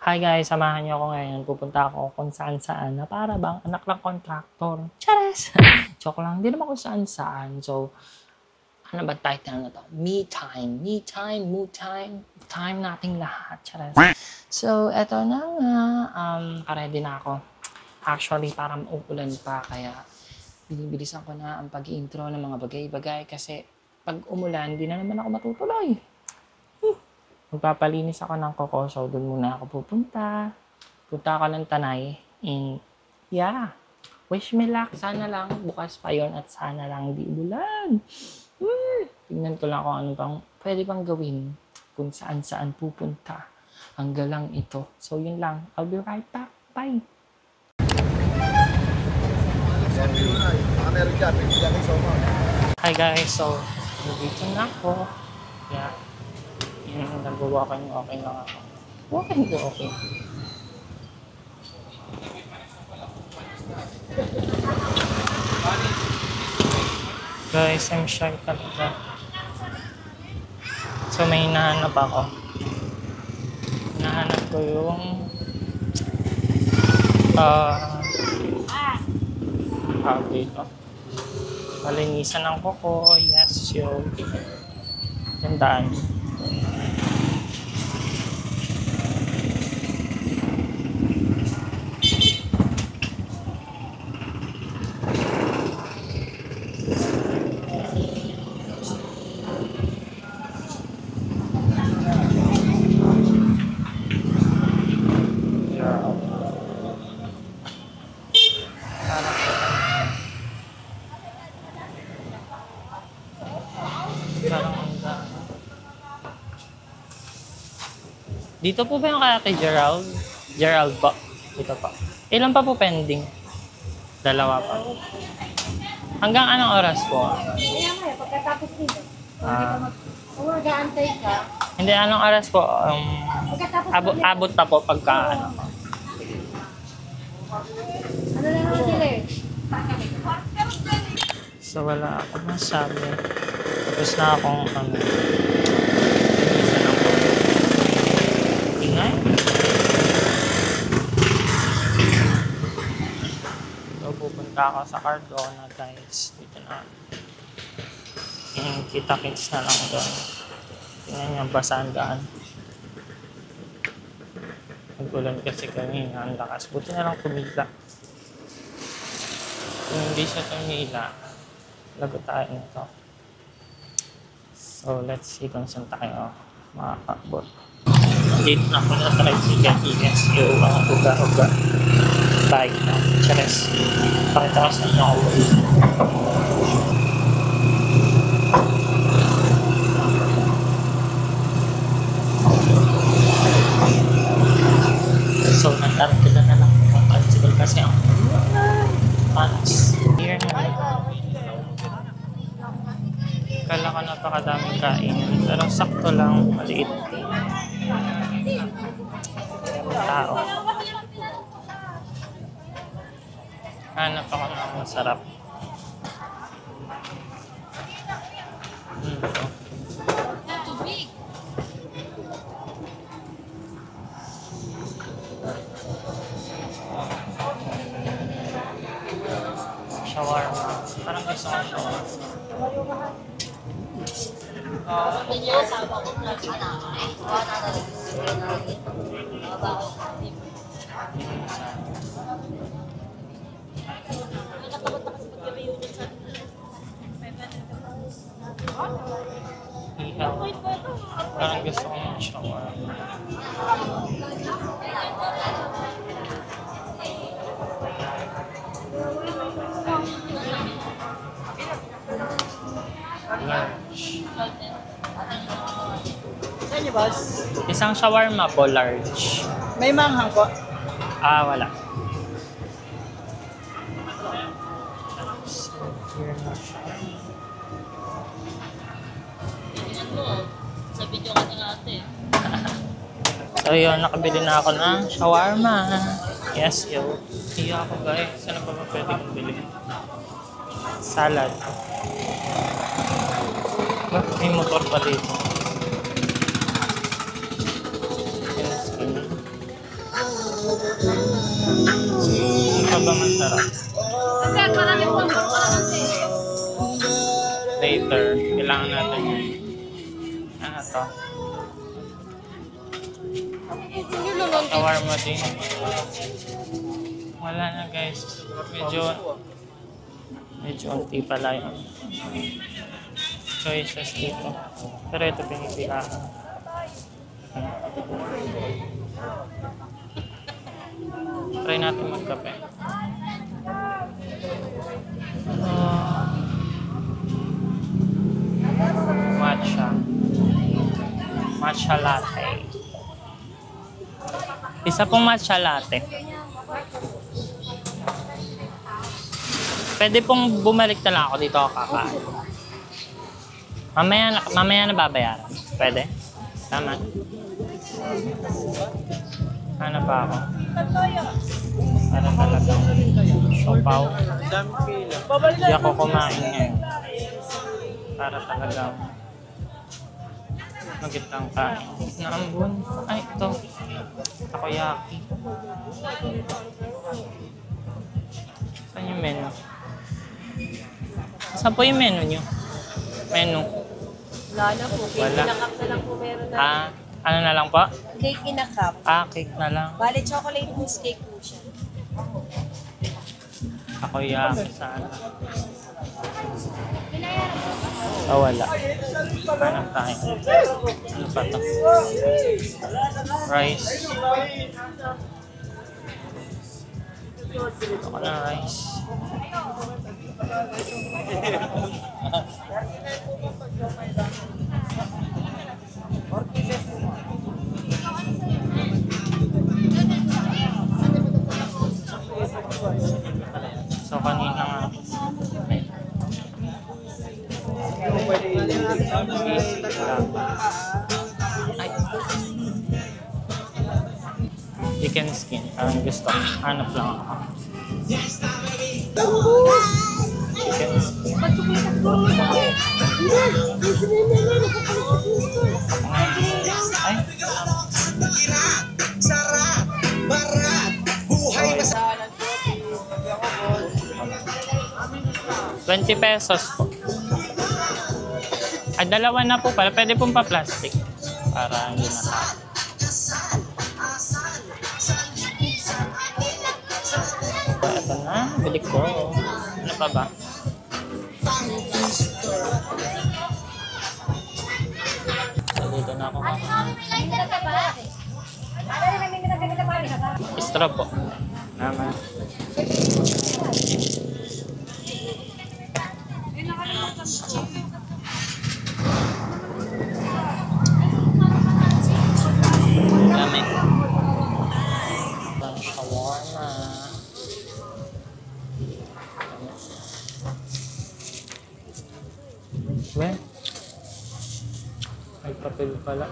Hi guys, samahan niyo ako ngayon. Pupunta ako kung saan-saan na para bang anak ng kontraktor. Charas! Joke lang, hindi naman kung saan-saan. So, ano ba title na to? Me time. Me time, mood time. Time nating lahat. Charas. So, eto na nga. Ready na ako. Actually, parang uulan pa. Kaya, binibilisan ko na ang pag-intro ng mga bagay-bagay. Kasi, pag umulan, di na naman ako matutuloy. Magpapalinis ako ng kuko, so doon muna ako pupunta. Punta ako ng Tanay. And, yeah. Wish me luck. Sana lang bukas pa yon at sana lang di ulan. Tingnan ko lang kung ano pang pwede pang gawin. Kung saan-saan pupunta. Ang galang ito. So, yun lang. I'll be right back. Bye! Hi guys. So, nandito na ako. Yeah. Nag-walking lang ako. Walking ko okay. Guys, I'm shy talaga. So may hinahanap ako. Hinahanap ko yung dito. Malinisan ng kuko. Yes, yun. Tandaan. Dito po ba yung kaya kay Gerald? Gerald po. Dito po. Ilan pa po pending? Dalawa pa. Hanggang anong oras po? Kaya mo eh, pagkatapos nito. Kung mag-aantay ka. Hindi, anong oras po? Abot na po pagka ano. Ano na naman sila eh? So wala ako masabi. Tapos na akong ingay. So pupunta ako sa Cardona guys. Dito na. Yung kita-kits na lang doon. Tingnan yung basaan daan. Nag-ulan kasi kanina. Ang lakas. Buti na lang tumila. Kung hindi siya tumila, lagot tayo nito. So let's see kung saan tayo makakabot. Dito na ako na tricycle. ESU ang uga-uga. Bike na. Chares. Pakita ko sa inyo ako. So, nagtartila na lang ang tricycle kasi ang panas. Here na. Kala ko napakadaming kainin. Pero sakto lang, maliit. Tao. Hanap ako ng masarap. Shawarma. Parang gusto ko shawarma. Parang gusto ko ng shawarma. Large. Saan niyo, boss? Isang shawarma po, large. May manghang po. Wala. So, here na siya. Sa video ka na ate. So yun, nakabili na ako ng shawarma. Yes, yo. Iya ako guys. Saan pa ba pwede kong bilhin? Salad. May motor pa dito. masarap. Sir, marami po ang sir. Later, kailangan natin yun. Ano to? Shawarma din. Wala na guys. Medyo unti pala yun. Choices dito. Pero ito pinipilaan. Try natin magkape. Matcha. Matcha latte. Isa pong matcha latte. Pwede pong bumalik na lang ako dito ako kakain. Mamaya na babayaran. Pwede? Tama? Ano pa ako? Para talagang sopaw. Hindi ako kumain ngayon. Para talagang magitang kain. Naambun. Ay, ito. Takoyaki. Saan yung menu? Saan po yung menu nyo? Menu? Wala na po. Cake Wala. in a cup na lang po meron na. Ano na lang po? Cake in a cup. Cake na lang. Bale, chocolate mousse cake po siya. Takoyaki sana. Wala. Hanap tayo. Ano pa to? Rice. Ako na rice. So kanina nga. Ay. Chicken skin. Parang gusto. Hanap lang ako. Chicken skin. Ay. Sarap, barat, buhay masarap. 20 pesos po. Ay, dalawa na po pala. Pwede pong pa-plastic. Para hindi na ito na. Bili ko. Ano pa ba? So, dito na ako. Straw po. Naman. Dami. Ang shawarma. Well, may papel pala.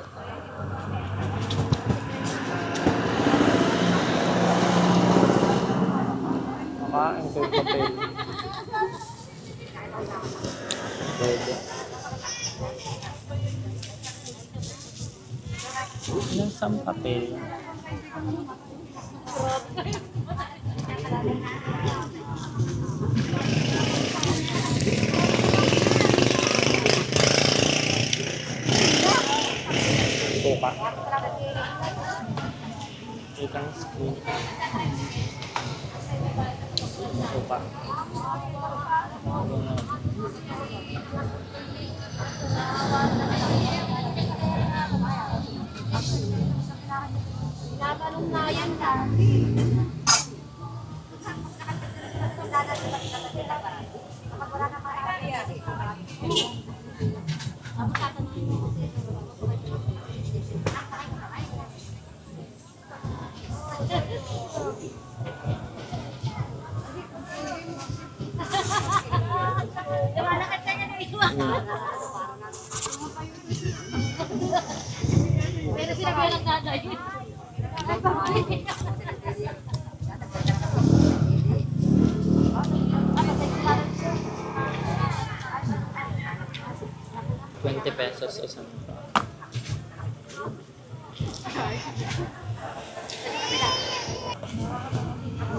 Makain ko yung papel. Pwede. Ilang papel? Suka. Chicken skin. Suka. Tinatanong na yan ka. Pero sinabi lang tatay. 20 pesos isang ito.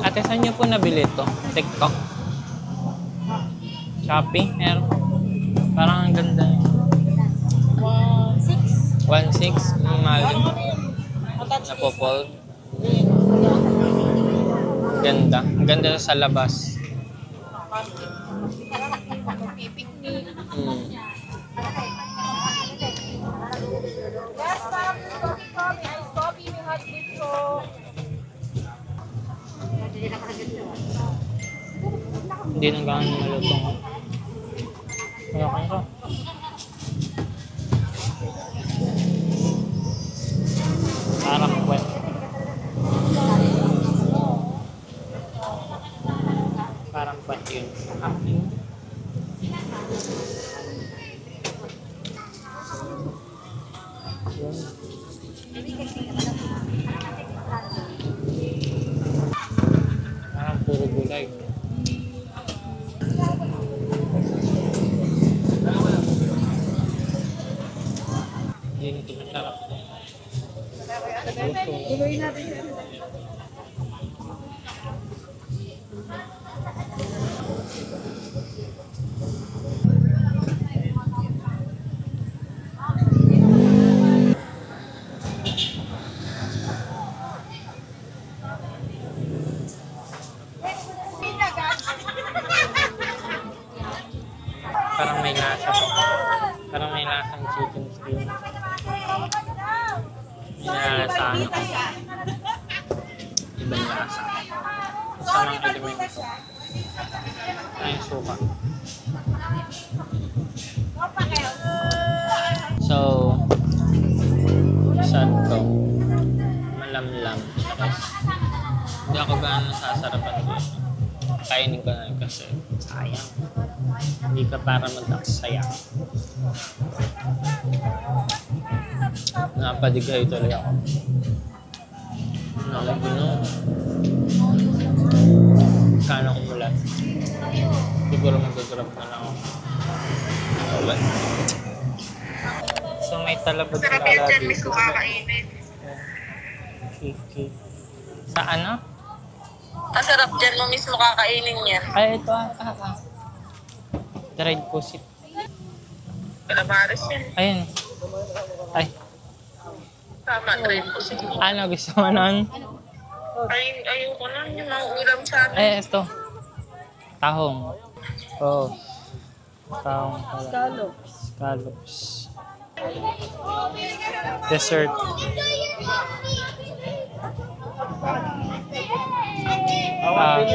Ate, saan niyo po nabili ito? TikTok? Shopee? Meron? Parang ang ganda. 6. 1.6? Mahal yun. Napopold. Ganda. Ang ganda sa labas. Pipiknik. Yes, ma'am. Coffee po. May ice coffee. May hot drink po. Hindi nang gano'n malutong. Okay ko. Parang wet. Parang wet yun. Parang puro gulay. Hindi nito masarap. Iloy natin yan. Parang may lasa po. Parang may lasang chicken stew. May lasa ano. Ibang lasa. Gusto ng elemento. Ay, suka. So, saan to? Malamlam. Hindi ako gaano nasasarapan ko. Kainin ko na kasi sayang. Hindi ka para mag-aksaya. Napadigay tuloy ako. Nakagano. Kano ko mula. Siguro mag-grab na lang ako. Wala. So may talabot na kala dito. Okay. Sa ano? Ang sarap dyan mo mismo kakainin yan. Ay, ito dried pusit. Calamares yan. Ayun. Ay, Tama, try po siya. ano gusto mo nun? Ayoko na yung mga ulam sa amin. Ay, ito. Tahong. Oo. Tahong pala. Scallops. Dessert.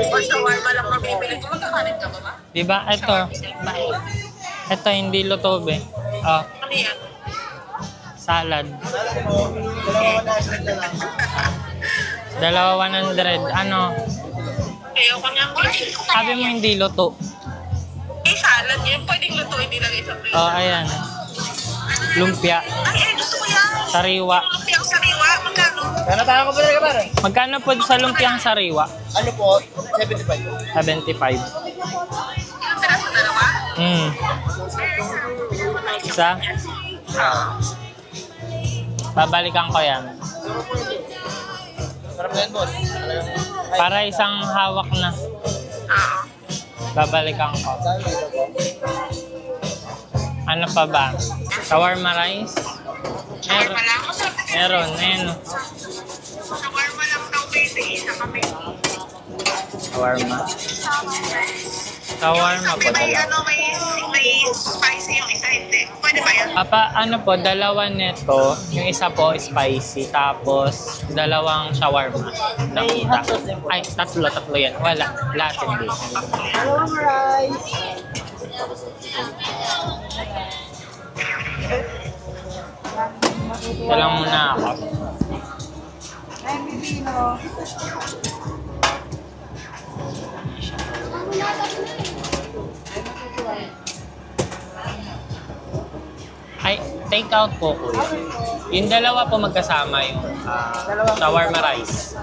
Or shawarma lang mabibili ko. Magkakanin ka ba ba? Diba? Ito. Ito, hindi luto be. Oh, Ano yan? salad. Dalawa 100. Ano? Ayoko nga. Sabi mo hindi luto. Eh, salad yan. Pwedeng lutuin nilagay sa plate. Oh, ayan. Lumpia. Ay, gusto ko yan. Sariwa. Lumpiang sariwa. Magkano? Kaya tayo ko pala ka Magkano po sa lumpiang sariwa? Ano po? 75. 75. Yung peraso dalawa? Isa? Babalikan ko yan. Sarap na yan, boss. Para isang hawak na. Oo. Babalikan ko. Ano pa ba? Shawarma rice? Shawarma lang. Meron. Shawarma lang daw pwede. Isa kami. Shawarma. Shawarma po May dalawa. may spicy yung isa. Hindi. Pwede ba yan? Ano po, dalawa neto. Yung isa po spicy. Tapos, dalawang shawarma. May hot sauce din po. Ay, tatlo yan. Wala. Lahat hindi. Dalawang rice. Ito lang muna ako. Ay, bibino. Ay, take out po kuya. Yung dalawa po magkasama yung shawarma rice.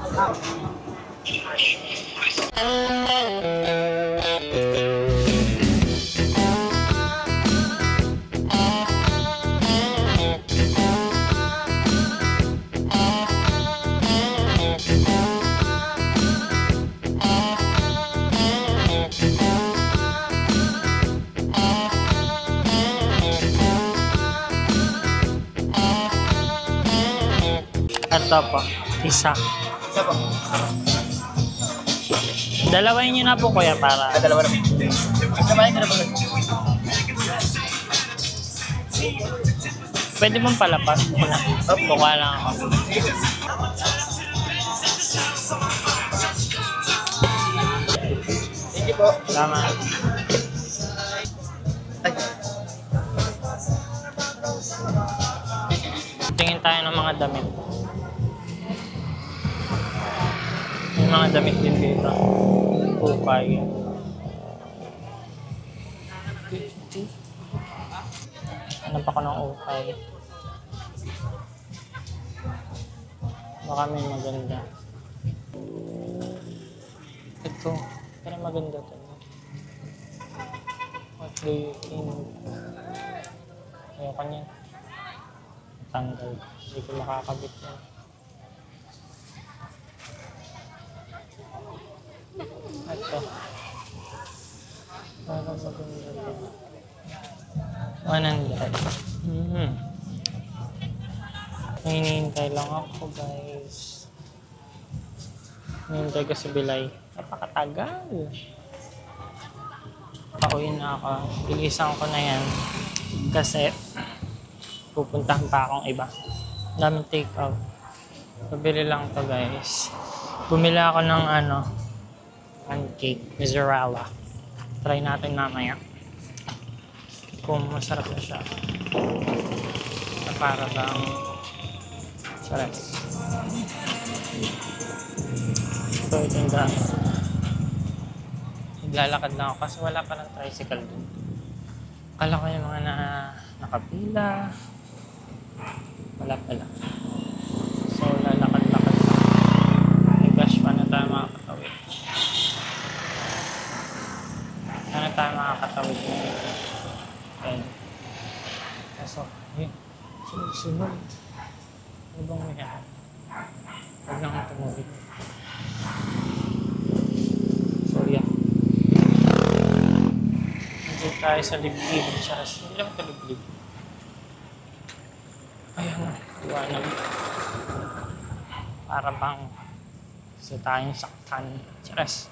Ito po. Isa. Isa po. Dalawain niyo na po kuya para... Dalawa na po. Samahin ko na po. Pwede mong palapas ko na. Buka lang ako. Thank you po. Salamat. Ay. Tingin tayo ng mga damit. May mga damit din dito. Ukay. Hanap ako ng ukay. Baka may maganda. Ito. Pero maganda to. What do you think? Ayoko niyan. Tanggal. Hindi ko makakabit yan. Ito. Para maganda to. 100. Hinihintay lang ako guys. Hinihintay ko si Bilay. Napakatagal. Pauwi na ako. Bilisan ko na yan. Kasi pupuntahan pa akong iba. Daming take out. Pabili lang to guys. Bumili ako ng pancake. Mozzarella. Try natin mamaya. Kung masarap na siya. Na para bang sarap. So ito yung daan. Naglalakad lang ako kasi wala pa ng tricycle dun. Akala ko yung mga nakapila. Wala pala. So lalakad-lakad lang. May gosh, paano tayo makakatawid? Paano tayo makakatawid dito? Okay. So, yun. Sunod. Ano bang may yan? Huwag lang ang tumawid. So, yeah. Hindi tayo sa liblib. Charas. Hindi lang ito liblib. Ayan na. Iwanag. Para bang gusto tayong saktan. Charas.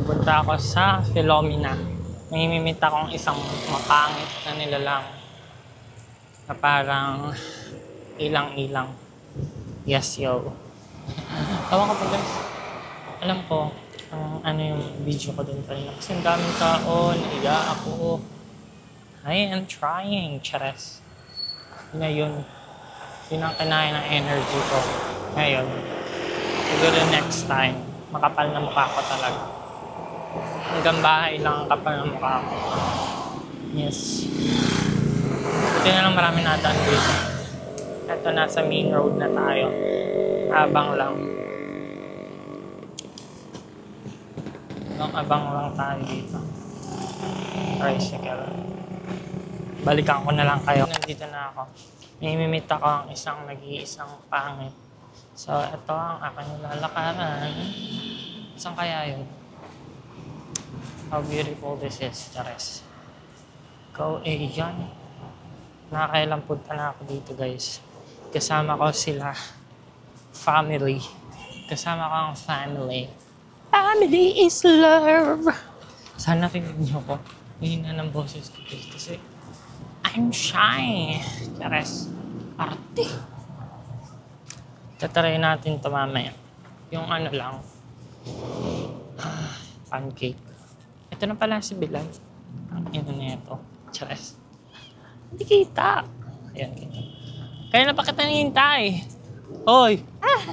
Pupunta ako sa Philomena. May mimit akong isang mapangit na nilalang na parang ilang-ilang. Yes, yo. Tawa ko pa guys. Alam ko, ano yung video ko dun kanina. Kasi ang daming tao, naiya ako. I am trying, chares. Ngayon, yun ang kinain ng energy ko. Ngayon, siguro next time, makapal na mukha ko talaga. Hanggang bahay lang ang kapal ng mukha ko. Yes. Buti na lang marami natin dito. Ito, nasa main road na tayo. Abang lang. Abang lang tayo dito. Tricycle. Balikan ko na lang kayo. Nandito na ako. May mimit ako ang isang nag-iisang pangit. So, ito ang aking lalakaran. Saan kaya yun? How beautiful this is, Chares. Go, yan. Nakakailang punta na ako dito, guys. Kasama ko sila. Family. Kasama ko ang family. Family is love. Sana rinig niyo ko. Hihina ng boses ko, guys. Kasi I'm shy. Chares. Arte. Tatry natin ito mamaya. Yung ano lang. Pancake. Ito na pala si Bilal. Ang ino nito. Chares. Hindi kita. Ayan, kita. Kaya na pa kita nihintay. Hoy!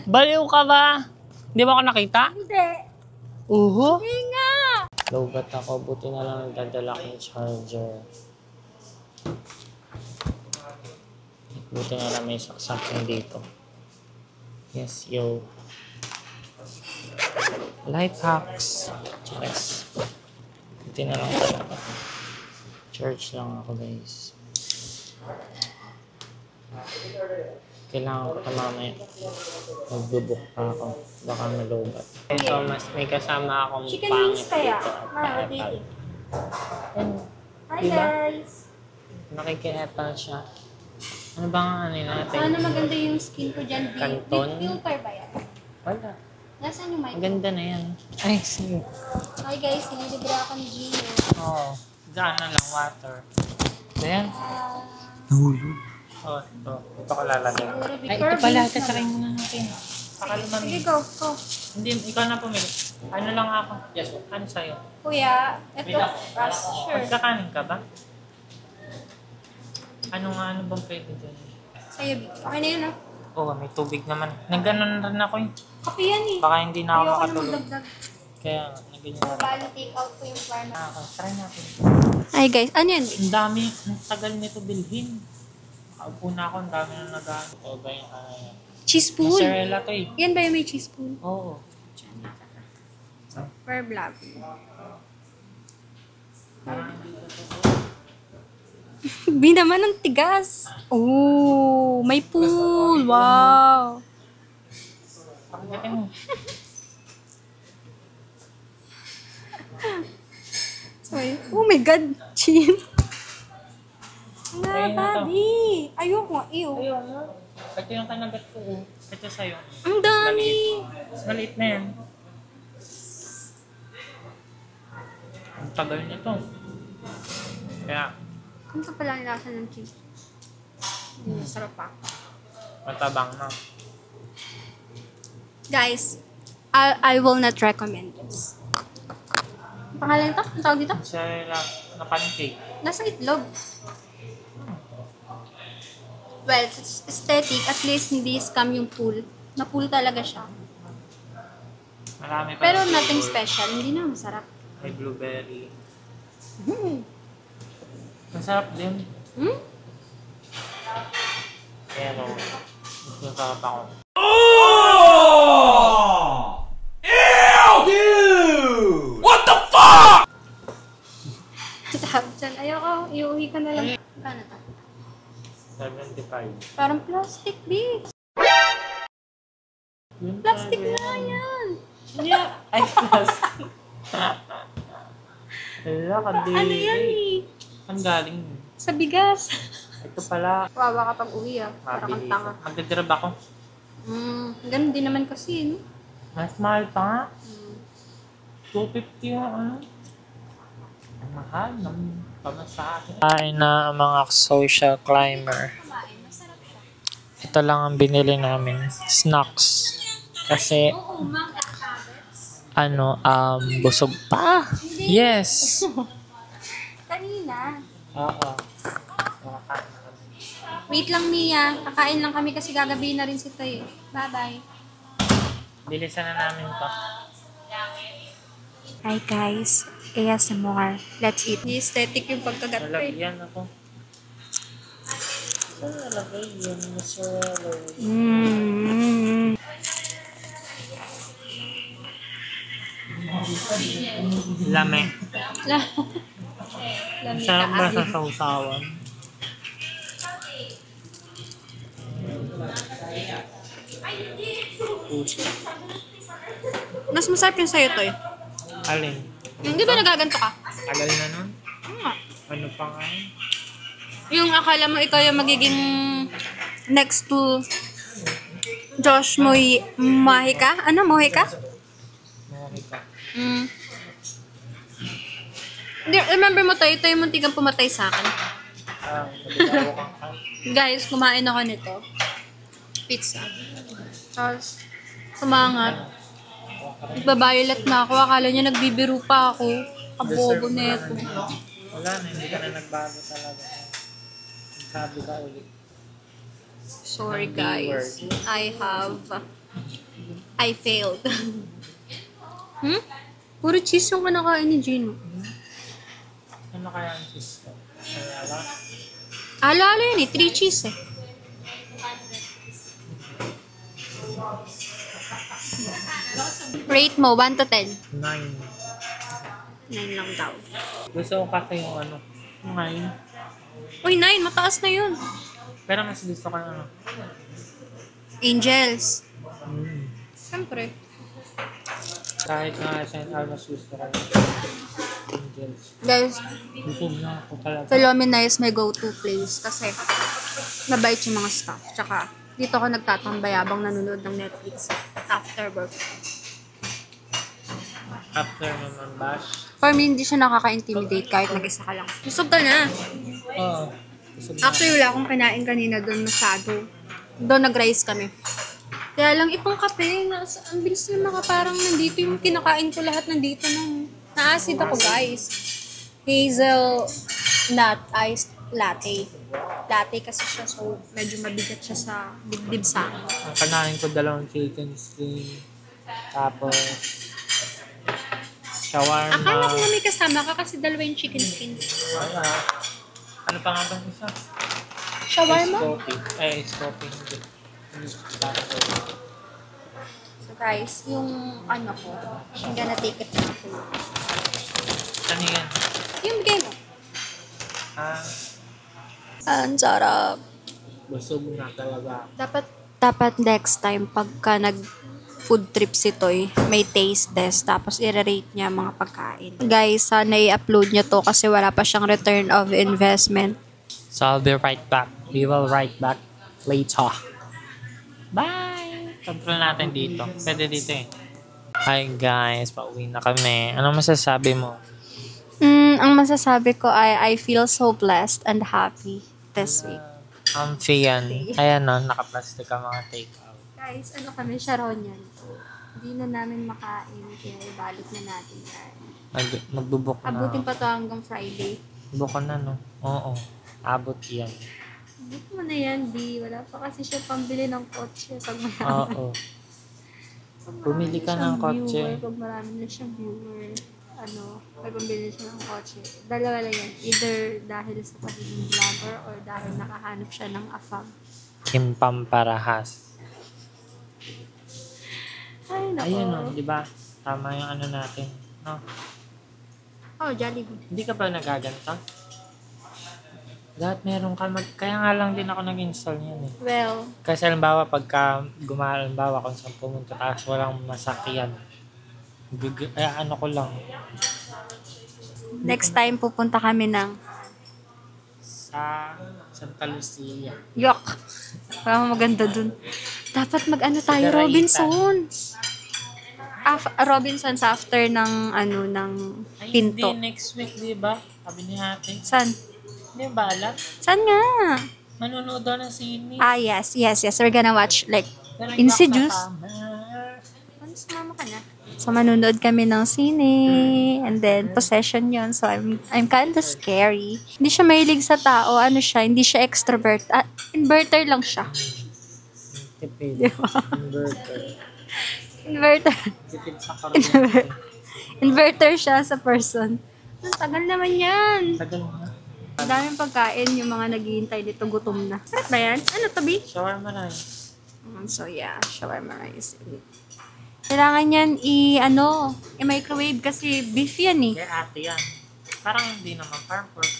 Baliw ka ba? Hindi ba ako nakita? Hindi. Hindi nga! Lobat ako. Buti na lang nagdadala ko yung charger. Buti na lang may saksakin dito. Yes, yo. Life hacks. Chares. Buti na lang talaga. Church lang ako, guys. Kailangan ko ito mamaya. Magbubuk pa ako. Baka malubat. So, mas may kasama akong Chicken pangit wings kaya. dito. Marami. And, Hi diba? guys. Nakikiepal siya. Ano bang ano natin? Sana maganda yung skin ko dyan. Canton? Filter ba yan? Wala. Nasaan yung mic? Maganda na yan. Ay, sige. Hi guys, sinilibra ako ni Gino. Oo. Diyan na lang, water. Ayan. Oh, ito. Ito ko lalagay. Siguro Ay, ito curvy pala. na. Tatry muna natin. Sige, Pakalumami. go. Go. Hindi, ikaw na pumili. Ano lang ako? Yes. Ano sa'yo? Kuya, ito. Sure. Magkakanin ka ba? Ano bang pwede dyan? Sa'yo, Vic. Okay na yun, ah. Oo, may tubig naman. Nagganon rin ako eh. Kape yan, eh. Baka hindi na ako Ayoko na makatulog. magdagdag. Kaya, nagganyan na rin. Bali, take out ko yung plan. Ako, try natin. Ay guys, ano yan? Ang dami, ang tagal nito bilhin. Nakaupo na ako, ang dami na nag-ano. Ito ba yung Cheese spoon. mozzarella to eh. Yan ba yung may cheese spoon? Oo. For vlog. Bi naman ang tigas. Oh, may pool. Wow. Pakagatin mo. Sorry. Oh my God. Chin. Ayun na to. Babi. Ayoko nga. Ew. Ayun na. Ito yung kanagat ko. Oh. Ito sa'yo. Ang dami. Mas maliit na yan. Ang tagal nito. Kaya, Ano pa pala yung lasa ng cheese? Sarap pa. matabang na. Guys, I will not recommend this. Ang pangalan ito? Ang tawag dito? Mozzarella na pancake. Nasa itlog. Well, it's aesthetic. At least hindi scam yung pool. Na pool talaga siya. Marami pa. Pero ng nothing flavor. special. Hindi na masarap. May blueberry. Masarap din. Hmm? Pero, mas masarap ako. Sabi dyan, ayoko. Iuwi ka na lang. Ano to? 75. Parang plastic, bitch. Yun Plastic talaga na yan. Yeah. Ay, plastic. Wala, kadiri. Ano yan eh? Ang galing. Sa bigas. Ito pala. Wawa kapag uwi ah. Parang kang Mabilis. tanga. Magdadrab ako. Ganun din naman kasi, no? Mas mahal pa nga. 250 yung ano. Ang mahal ng pamasahe. Kain na ang mga social climber. Ito lang ang binili namin. Snacks. Kasi, busog pa. Yes. Kanina. Oo. Makakain na kami. Wait lang, Mia. Kakain lang kami kasi gagabi na rin si Tay. Bye-bye. Bilisan na namin to. Hi guys. ASMR. Let's eat. Aesthetic yung pagkagat ko eh. Nalagyan ako. Saan nalagay yung mozzarella? Lame. Lamig Sarap ba ka sa sausawan? Mas masarap yung sa'yo, Toy. Alin? Hindi ba nagaganto ka? Tagal na nun? Nga. Ano pa nga yun? Yung akala mo ikaw yung magiging next to Josh Mohika? Ano? Mohika? Nakakita. Remember mo, Toy? Ito yung muntigang pumatay sa akin. Nabigaw kang kan. Guys, kumain ako nito. Pizza. Tapos, kumangat. Nagbabayolet na ako. Akala niya nagbibiro pa ako. Kabobo neto. Wala na, hindi ka na nagbago talaga. Sabi ka ulit. Sorry guys. I failed. Puro cheese yung kinakain ni Gino. Ano kaya ang cheese ko? Alala? Ala yun eh. 3 cheese eh. Rate mo, 1 to 10. 9. 9 lang daw. Gusto ko kasi yung ano. 9. Uy, 9. Mataas na yun. Pero mas gusto ko yung ano. Angels. Mm. Siyempre. Kahit nga St. Almas gusto ko. Guys, Busog na ako talaga. Philomena is my go-to place kasi mabait yung mga staff. Tsaka, dito ako nagtatambay habang nanonood ng Netflix after work. After naman bash. For me, hindi siya nakaka-intimidate kahit mag-isa ka lang. Busog ka na. Oo. Busog na. Actually, wala akong kinain kanina doon masyado. Doon nag-rice kami. Kaya lang itong kape, ang bilis na parang nandito yung kinakain ko lahat nandito nang na-acid ako guys. Hazelnut iced latte. Latte kasi siya so medyo mabigat siya sa dibdib sa akin. Ang kanain ko 2 chicken string. Tapos shawarma. Akala ko na may kasama ka kasi 2 yung chicken skin. Wala. Ano pa nga ba isa? Shawarma? Ice coffee. Hindi. So guys, yung ano ko, I'm gonna take it na ako. Ano yan? Yung bigay mo. Ah, Ang sarap. busog na talaga. Dapat next time pagka nag food trip si Toy, may taste test tapos i-rate niya mga pagkain. Guys, sana i-upload niya to kasi wala pa siyang return of investment. So I'll be right back. We will right back later. Bye! Control natin dito. Pwede dito eh. Hi guys, pauwi na kami. Anong masasabi mo? Ang masasabi ko ay I feel so blessed and happy this week. Comfy yan. Ayan no, naka-plastic ang mga take-out. Guys, ano kami, Sharon yan. Hindi na namin makain kaya ibalot na natin yan. Magbubok na. Abutin pa to hanggang Friday. Buko na no? Oo. Abot yan. Abutin mo na yan, D. Wala pa kasi siya pambili ng kotse pag marami. Oo. Bumili ka ng kotse. Pag marami na siyang viewer, may pambili siya ng kotse. Dalawa lang yan. Either dahil sa pagiging vlogger or dahil nakahanap siya ng afam. Kim Pamparahas. Ay, nako. Ayun no, di ba? Tama yung ano natin. No? Oh, Jollibee. Hindi ka ba nagaganto? Dapat meron ka kaya nga lang din ako nag-install niyan eh. Well, Kasi halimbawa pagka halimbawa kung saan pumunta tapos walang masakyan. Ano ko lang. next time pupunta kami ng Sa Santa Lucia. Yok. Parang maganda dun. Dapat mag-ano tayo, Garaitan. Robinsons. Robinsons after ng ng Ay, Pinto. hindi next week, di ba? Sabi ni ate. San? Hindi ba alam? San nga? Manunood daw ng sine. Yes. We're gonna watch like Pero hindi Insidious. ako kasama. Ano, sumama ka na? So, manonood kami ng sine. And then, possession yon. So, I'm kind of scary. Hindi siya mahilig sa tao. Ano siya? Hindi siya extrovert. Inverter lang siya. Tipid. Diba? Inverter. Inverter. Tipid sa kuryente. Inverter siya sa person. Ang tagal naman yan. Tagal na. Ang daming pagkain. Yung mga naghihintay dito, gutom na. Sarap ba yan? Ano, tabi? Shawarma na yun. So, yeah. Shawarma rice. Kailangan yan i-microwave kasi beef yan eh. Kaya ate yan. Parang hindi naman farm pork.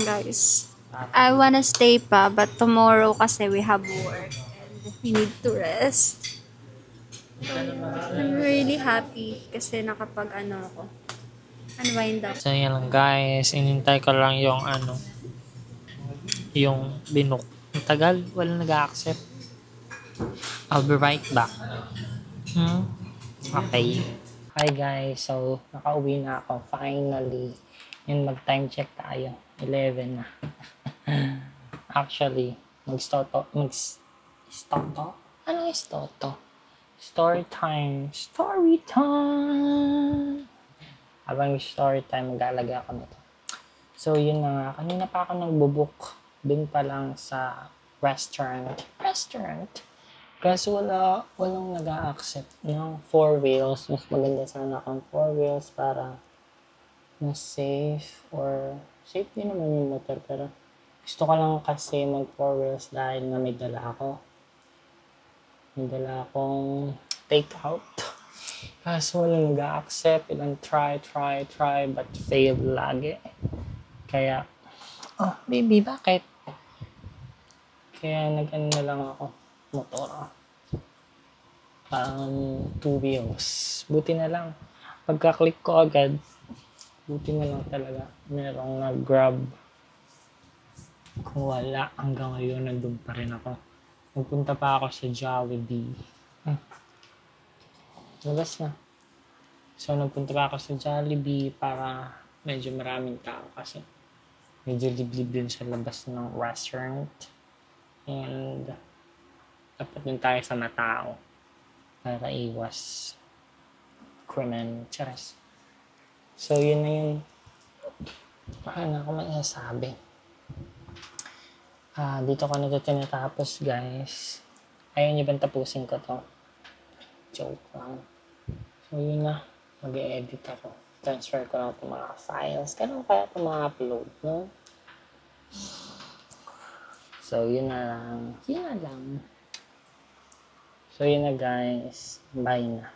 Guys, I wanna stay pa, but tomorrow kasi we have work and we need to rest. I'm really happy kasi nakapag ako. Unwind up. So yan lang guys. Inintay ko lang yung yung binook. Ang tagal. Wala nag-accept. I'll be right back. Okay. Hi guys. So, nakauwi na ako. Finally. Yun, mag-time check tayo. 11 na. Actually, mag-stoto. Ano yung stoto? Story time. Story time! Habang story time, mag-aalaga ako nito. So, yun na nga. Kanina pa ako nagbubook. Dun pa lang sa restaurant. Kasi walang nag-a-accept ng 4 wheels. Mas maganda sana kung 4 wheels para mas safe or safe din naman yung motor. Pero gusto ko lang kasi mag 4 wheels dahil nga may dala ako. May dala akong take-out. Kaso walang nag-a-accept. Ilang try, but fail lagi. Kaya, baby, bakit? Kaya nag-ano na lang ako. Motor. 2 wheels. Buti na lang. Pagka-click ko agad, Buti na lang talaga. Merong nag-grab. Kung wala, hanggang ngayon, nandun pa rin ako. Nagpunta pa ako sa Jollibee. Labas na. So, nagpunta pa ako sa Jollibee para medyo maraming tao kasi medyo liblib din sa labas ng restaurant. And dapat din tayo sa matao para iwas krimen. Charas. So, yun na yun. Paano ako masasabi? Dito ko na ito tinatapos, guys. Ayaw niyo bang tapusin ko to? Joke lang. So, yun na. Mag-e-edit ako. Transfer ko lang itong mga files. Ganun kaya itong mga upload, no? So, yun na lang. Yun na lang. So, yun na, guys. Bye na.